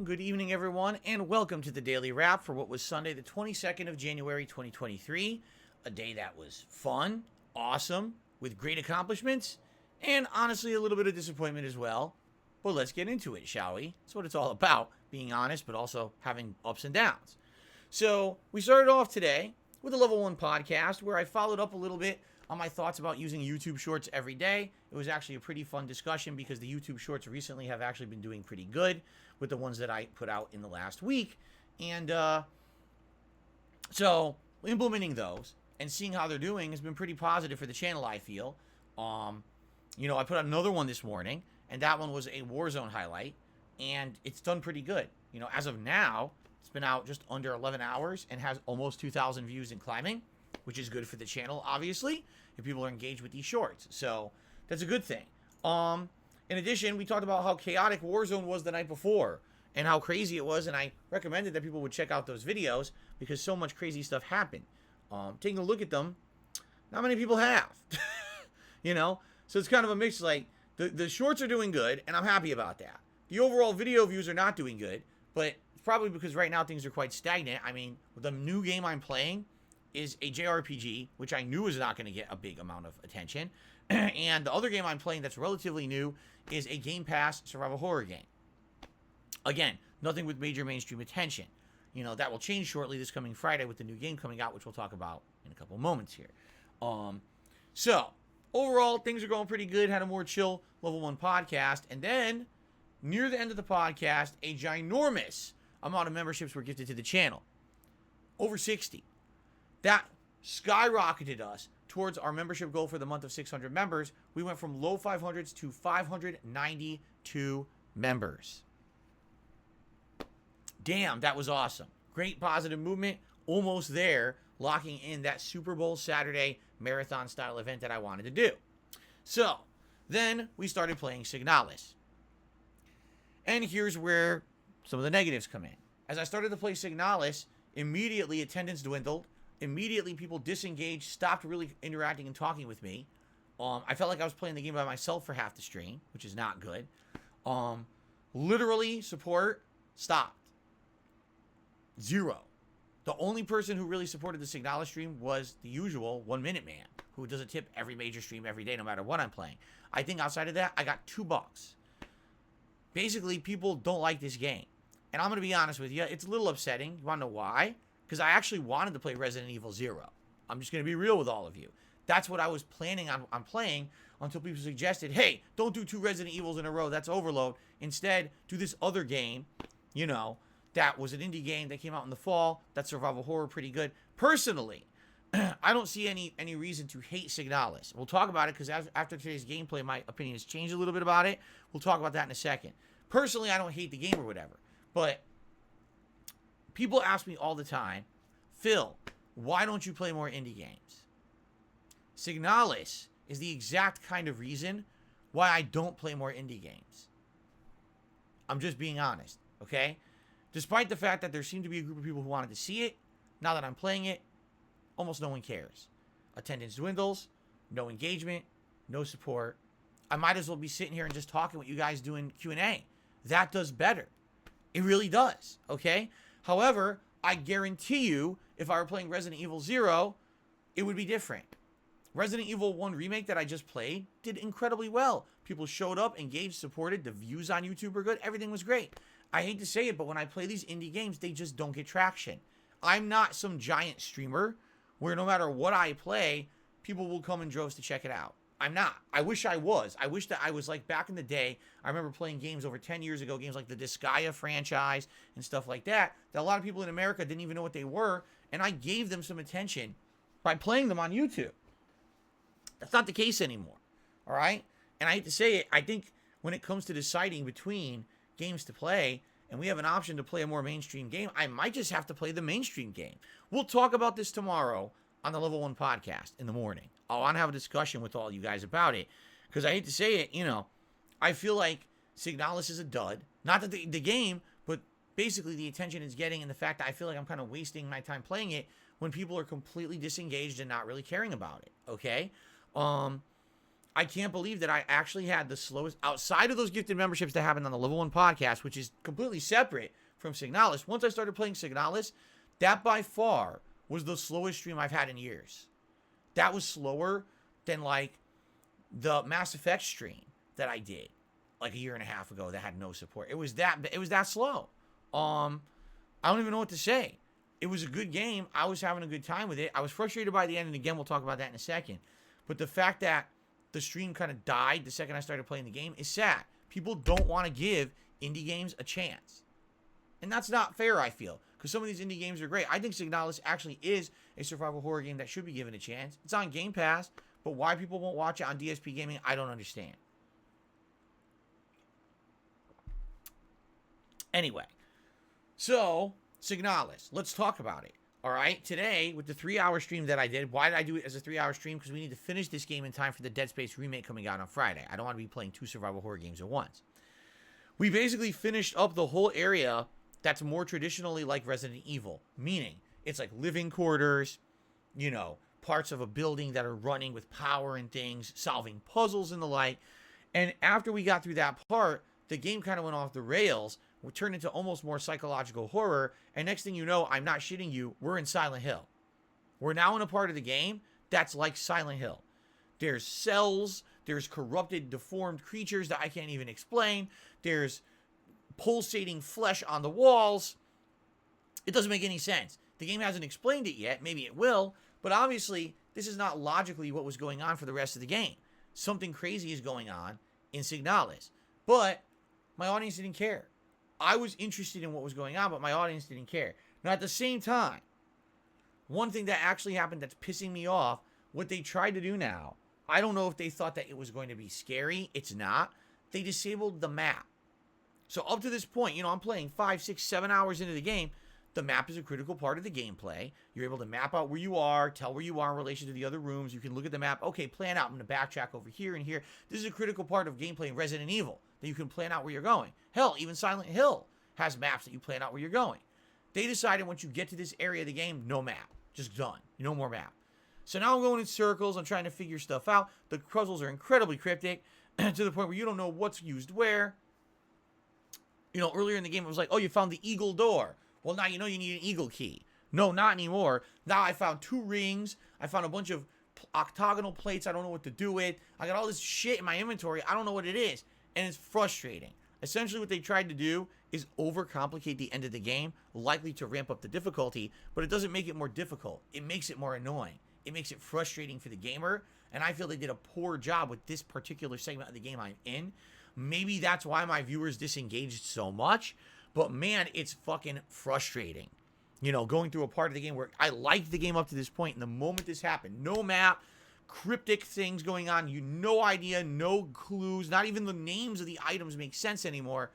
Good evening, everyone, and welcome to the Daily Wrap for what was Sunday, the 22nd of January, 2023. A day that was fun, awesome, with great accomplishments, and honestly, a little bit of disappointment as well. But let's get into it, shall we? That's what it's all about, being honest, but also having ups and downs. So, we started off today with a Level 1 podcast where I followed up a little bit on my thoughts about using YouTube Shorts every day. It was actually a pretty fun discussion because the YouTube Shorts recently have actually been doing pretty good with the ones that I put out in the last week. And so implementing those and seeing how they're doing has been pretty positive for the channel, I feel. I put out another one this morning, and that one was a Warzone highlight, and it's done pretty good. As of now, it's been out just under 11 hours and has almost 2,000 views and climbing, which is good for the channel, obviously, if people are engaged with these shorts. So that's a good thing. In addition, we talked about how chaotic Warzone was the night before and how crazy it was, and I recommended that people would check out those videos because so much crazy stuff happened. Taking a look at them, not many people have. So it's kind of a mix. Like, the shorts are doing good, and I'm happy about that. The overall video views are not doing good, but it's probably because right now things are quite stagnant. I mean, the new game I'm playing is a JRPG, which I knew was not going to get a big amount of attention. And the other game I'm playing that's relatively new is a Game Pass survival horror game. Again, nothing with major mainstream attention. That will change shortly this coming Friday with the new game coming out, which we'll talk about in a couple moments here. So, overall, things are going pretty good. Had a more chill Level 1 podcast. And then, near the end of the podcast, a ginormous amount of memberships were gifted to the channel. Over 60. That skyrocketed us towards our membership goal for the month of 600 members. We went from low 500s to 592 members. Damn, that was awesome. Great positive movement. Almost there, locking in that Super Bowl Saturday marathon style event that I wanted to do. So, then we started playing SIGNALIS. And here's where some of the negatives come in. As I started to play SIGNALIS, immediately attendance dwindled. Immediately, people disengaged, stopped really interacting and talking with me. I felt like I was playing the game by myself for half the stream, which is not good. Literally, support stopped. 0. The only person who really supported the SIGNALIS stream was the usual 1 Minute Man, who does a tip every major stream every day, no matter what I'm playing. I think outside of that, I got $2. Basically, people don't like this game. And I'm going to be honest with you, it's a little upsetting. You want to know why? Because I actually wanted to play Resident Evil 0. I'm just going to be real with all of you. That's what I was planning on playing until people suggested, hey, don't do 2 Resident Evils in a row. That's overload. Instead, do this other game, that was an indie game that came out in the fall. That's survival horror, pretty good. Personally, I don't see any reason to hate SIGNALIS. We'll talk about it because after today's gameplay, my opinion has changed a little bit about it. We'll talk about that in a second. Personally, I don't hate the game or whatever. But people ask me all the time, Phil, why don't you play more indie games? SIGNALIS is the exact kind of reason why I don't play more indie games. I'm just being honest, okay? Despite the fact that there seemed to be a group of people who wanted to see it, now that I'm playing it, almost no one cares. Attendance dwindles, no engagement, no support. I might as well be sitting here and just talking what you guys do in Q&A. That does better. It really does, okay? However, I guarantee you, if I were playing Resident Evil 0, it would be different. Resident Evil 1 Remake that I just played did incredibly well. People showed up, engaged, supported. The views on YouTube were good. Everything was great. I hate to say it, but when I play these indie games, they just don't get traction. I'm not some giant streamer where no matter what I play, people will come in droves to check it out. I'm not. I wish I was. I wish that I was like back in the day. I remember playing games over 10 years ago, games like the Disgaea franchise and stuff like that a lot of people in America didn't even know what they were, and I gave them some attention by playing them on YouTube. That's not the case anymore, all right? And I hate to say it, I think when it comes to deciding between games to play, and we have an option to play a more mainstream game, I might just have to play the mainstream game. We'll talk about this tomorrow on the Level 1 podcast in the morning. I want to have a discussion with all you guys about it, because I hate to say it, I feel like SIGNALIS is a dud. Not that the game, but basically the attention it's getting and the fact that I feel like I'm kind of wasting my time playing it when people are completely disengaged and not really caring about it, okay? I can't believe that I actually had the slowest, outside of those gifted memberships that happened on the Level 1 podcast, which is completely separate from Signalis. Once I started playing Signalis, that by far was the slowest stream I've had in years. That was slower than like the Mass Effect stream that I did like a year and a half ago that had no support. It was that slow. I don't even know what to say. It was a good game. I was having a good time with it. I was frustrated by the end, and again, we'll talk about that in a second. But the fact that the stream kind of died the second I started playing the game is sad. People don't want to give indie games a chance. And that's not fair, I feel, because some of these indie games are great. I think Signalis actually is a survival horror game that should be given a chance. It's on Game Pass, but why people won't watch it on DSPGaming, I don't understand. Anyway, so Signalis, let's talk about it. All right, today with the 3-hour stream that I did, why did I do it as a 3-hour stream? Because we need to finish this game in time for the Dead Space remake coming out on Friday. I don't want to be playing 2 survival horror games at once. We basically finished up the whole area that's more traditionally like Resident Evil, meaning it's like living quarters, you know, parts of a building that are running with power and things, solving puzzles and the like. And after we got through that part, the game kind of went off the rails. We turned into almost more psychological horror. And next thing you know, I'm not shitting you, we're in Silent Hill. We're now in a part of the game that's like Silent Hill. There's cells, there's corrupted, deformed creatures that I can't even explain. There's pulsating flesh on the walls. It doesn't make any sense. The game hasn't explained it yet. Maybe it will. But obviously, this is not logically what was going on for the rest of the game. Something crazy is going on in Signalis. But my audience didn't care. I was interested in what was going on, but my audience didn't care. Now, at the same time, one thing that actually happened that's pissing me off, what they tried to do now, I don't know if they thought that it was going to be scary. It's not. They disabled the map. So up to this point, you know, I'm playing 5, 6, 7 hours into the game. The map is a critical part of the gameplay. You're able to map out where you are, tell where you are in relation to the other rooms. You can look at the map. Okay, plan out. I'm going to backtrack over here and here. This is a critical part of gameplay in Resident Evil, that you can plan out where you're going. Hell, even Silent Hill has maps that you plan out where you're going. They decided once you get to this area of the game, no map. Just done. No more map. So now I'm going in circles. I'm trying to figure stuff out. The puzzles are incredibly cryptic to the point where you don't know what's used where. You know, earlier in the game, it was like, oh, you found the eagle door. Well, now you know you need an eagle key. No, not anymore. Now I found 2 rings. I found a bunch of octagonal plates I don't know what to do with. I got all this shit in my inventory. I don't know what it is. And it's frustrating. Essentially what they tried to do is overcomplicate the end of the game, likely to ramp up the difficulty, but it doesn't make it more difficult. It makes it more annoying. It makes it frustrating for the gamer, and I feel they did a poor job with this particular segment of the game I'm in. Maybe that's why my viewers disengaged so much, but man, it's fucking frustrating. You know, going through a part of the game where I liked the game up to this point, and the moment this happened, no map, cryptic things going on, you no idea, no clues, not even the names of the items make sense anymore.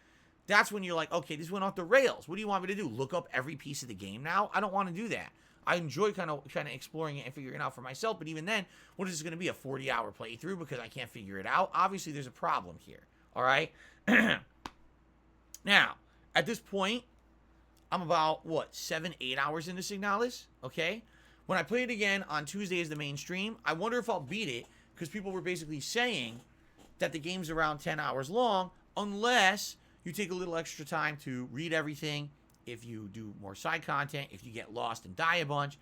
That's when you're like, okay, this went off the rails. What do you want me to do? Look up every piece of the game now? I don't want to do that. I enjoy kind of exploring it and figuring it out for myself, but even then, what is this going to be, a 40-hour playthrough because I can't figure it out? Obviously, there's a problem here, all right? Now, at this point, I'm about, 7, 8 hours into Signalis, okay? When I play it again on Tuesday as the main stream, I wonder if I'll beat it, because people were basically saying that the game's around 10 hours long, unless you take a little extra time to read everything, if you do more side content, if you get lost and die a bunch.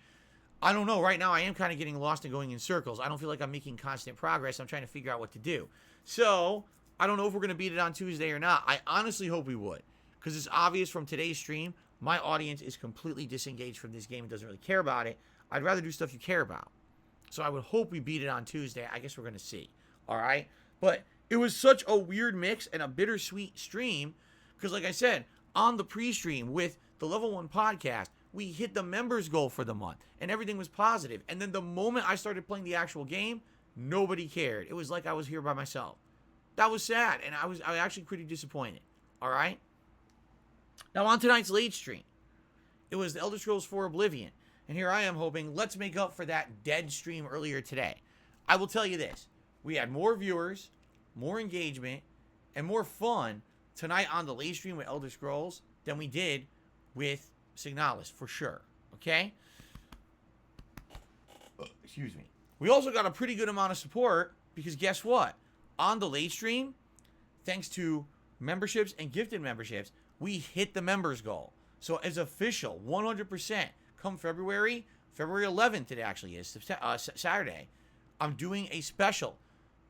I don't know. Right now, I am kind of getting lost and going in circles. I don't feel like I'm making constant progress. I'm trying to figure out what to do. So, I don't know if we're going to beat it on Tuesday or not. I honestly hope we would, because it's obvious from today's stream, my audience is completely disengaged from this game and doesn't really care about it. I'd rather do stuff you care about. So I would hope we beat it on Tuesday. I guess we're going to see. All right? But it was such a weird mix and a bittersweet stream, because like I said, on the pre-stream with the Level 1 podcast, we hit the members goal for the month, and everything was positive. And then the moment I started playing the actual game, nobody cared. It was like I was here by myself. That was sad, and I was actually pretty disappointed. All right? Now on tonight's late stream, it was the Elder Scrolls 4 Oblivion. And here I am hoping, let's make up for that dead stream earlier today. I will tell you this. We had more viewers, more engagement, and more fun tonight on the late stream with Elder Scrolls than we did with Signalis, for sure. Okay? Excuse me. We also got a pretty good amount of support Because guess what? On the late stream, thanks to memberships and gifted memberships, we hit the members goal. So it's official, 100%. Come February 11th it actually is, Saturday, I'm doing a special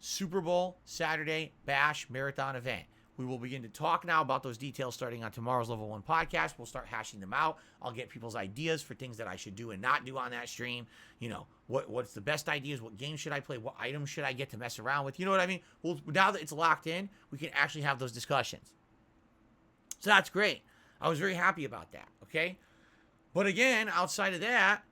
Super Bowl Saturday Bash Marathon event. We will begin to talk now about those details starting on tomorrow's Level 1 podcast. We'll start hashing them out. I'll get people's ideas for things that I should do and not do on that stream. You know, what's the best ideas? What games should I play? What items should I get to mess around with? You know what I mean? Well, now that it's locked in, we can actually have those discussions. So that's great. I was very happy about that, okay? But again, outside of that,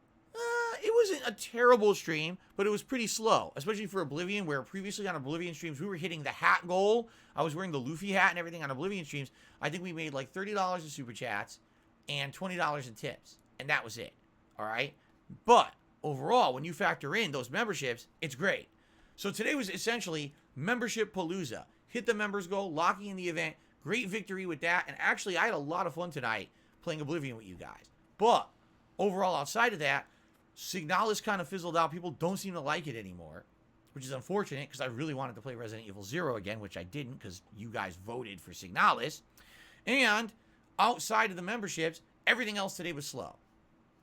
it wasn't a terrible stream, but it was pretty slow, especially for Oblivion, where previously on Oblivion streams, we were hitting the hat goal. I was wearing the Luffy hat and everything on Oblivion streams. I think we made like $30 in super chats and $20 in tips, and that was it, all right? But overall, when you factor in those memberships, it's great. So today was essentially membership palooza. Hit the members goal, locking in the event, great victory with that, and actually I had a lot of fun tonight playing Oblivion with you guys. But overall, outside of that, SIGNALIS kind of fizzled out. People don't seem to like it anymore, which is unfortunate because I really wanted to play Resident Evil 0 again, which I didn't because you guys voted for SIGNALIS. And outside of the memberships, everything else today was slow.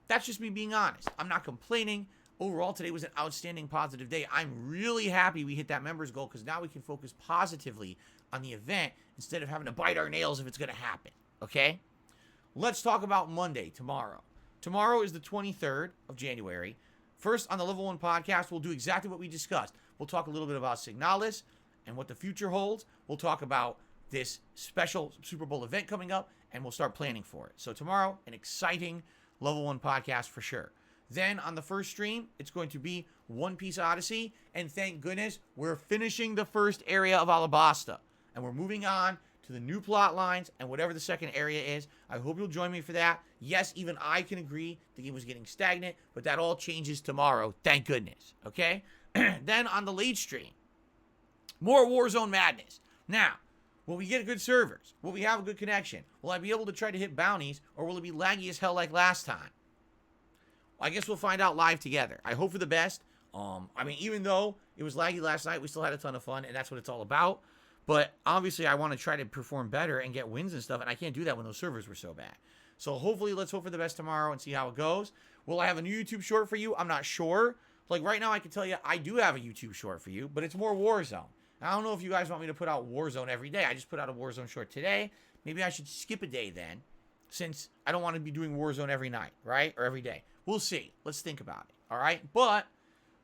That's just me being honest. I'm not complaining. Overall, today was an outstanding positive day. I'm really happy we hit that members goal because now we can focus positively on the event instead of having to bite our nails if it's going to happen, okay? Let's talk about Monday, tomorrow. Tomorrow is the 23rd of January. First, on the Level 1 podcast, we'll do exactly what we discussed. We'll talk a little bit about SIGNALIS and what the future holds. We'll talk about this special Super Bowl event coming up, and we'll start planning for it. So tomorrow, an exciting Level 1 podcast for sure. Then on the first stream, it's going to be One Piece Odyssey, and thank goodness, we're finishing the first area of Alabasta, and we're moving on to the new plot lines and whatever the second area is. I hope you'll join me for that. Yes, even I can agree the game was getting stagnant, but that all changes tomorrow. Thank goodness. Okay? Then on the late stream, more Warzone madness. Now, will we get good servers? Will we have a good connection? Will I be able to try to hit bounties, or will it be laggy as hell like last time? I guess we'll find out live together. I hope for the best. I mean, even though it was laggy last night, we still had a ton of fun, and that's what it's all about. But obviously, I want to try to perform better and get wins and stuff, and I can't do that when those servers were so bad. So hopefully, let's hope for the best tomorrow and see how it goes. Will I have a new YouTube short for you? I'm not sure. Like right now, I can tell you I do have a YouTube short for you, but it's more Warzone. I don't know if you guys want me to put out Warzone every day. I just put out a Warzone short today. Maybe I should skip a day then, since I don't want to be doing Warzone every night, right? Or every day. We'll see. Let's think about it, all right? But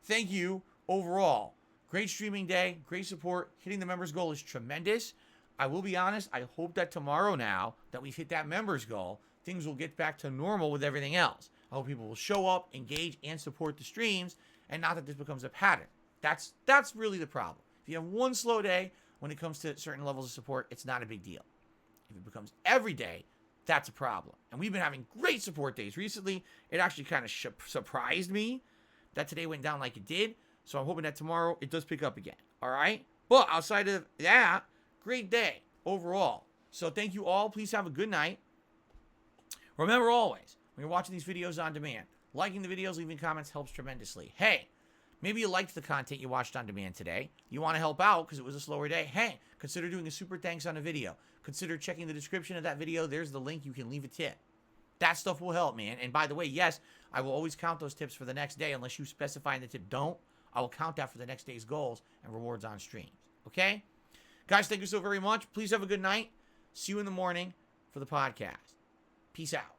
thank you overall. Great streaming day, great support. Hitting the members goal is tremendous. I will be honest, I hope that tomorrow now that we've hit that members goal, things will get back to normal with everything else. I hope people will show up, engage, and support the streams, and not that this becomes a pattern. That's really the problem. If you have one slow day when it comes to certain levels of support, it's not a big deal. If it becomes every day, that's a problem. And we've been having great support days recently. It actually kind of surprised me that today went down like it did. So I'm hoping that tomorrow it does pick up again. All right? But outside of that, great day overall. So thank you all. Please have a good night. Remember always, when you're watching these videos on demand, liking the videos, leaving comments helps tremendously. Hey, maybe you liked the content you watched on demand today. You want to help out because it was a slower day. Hey, consider doing a super thanks on a video. Consider checking the description of that video. There's the link. You can leave a tip. That stuff will help, man. And by the way, yes, I will always count those tips for the next day unless you specify in the tip don't. I will count that for the next day's goals and rewards on streams. Okay? Guys, thank you so very much. Please have a good night. See you in the morning for the podcast. Peace out.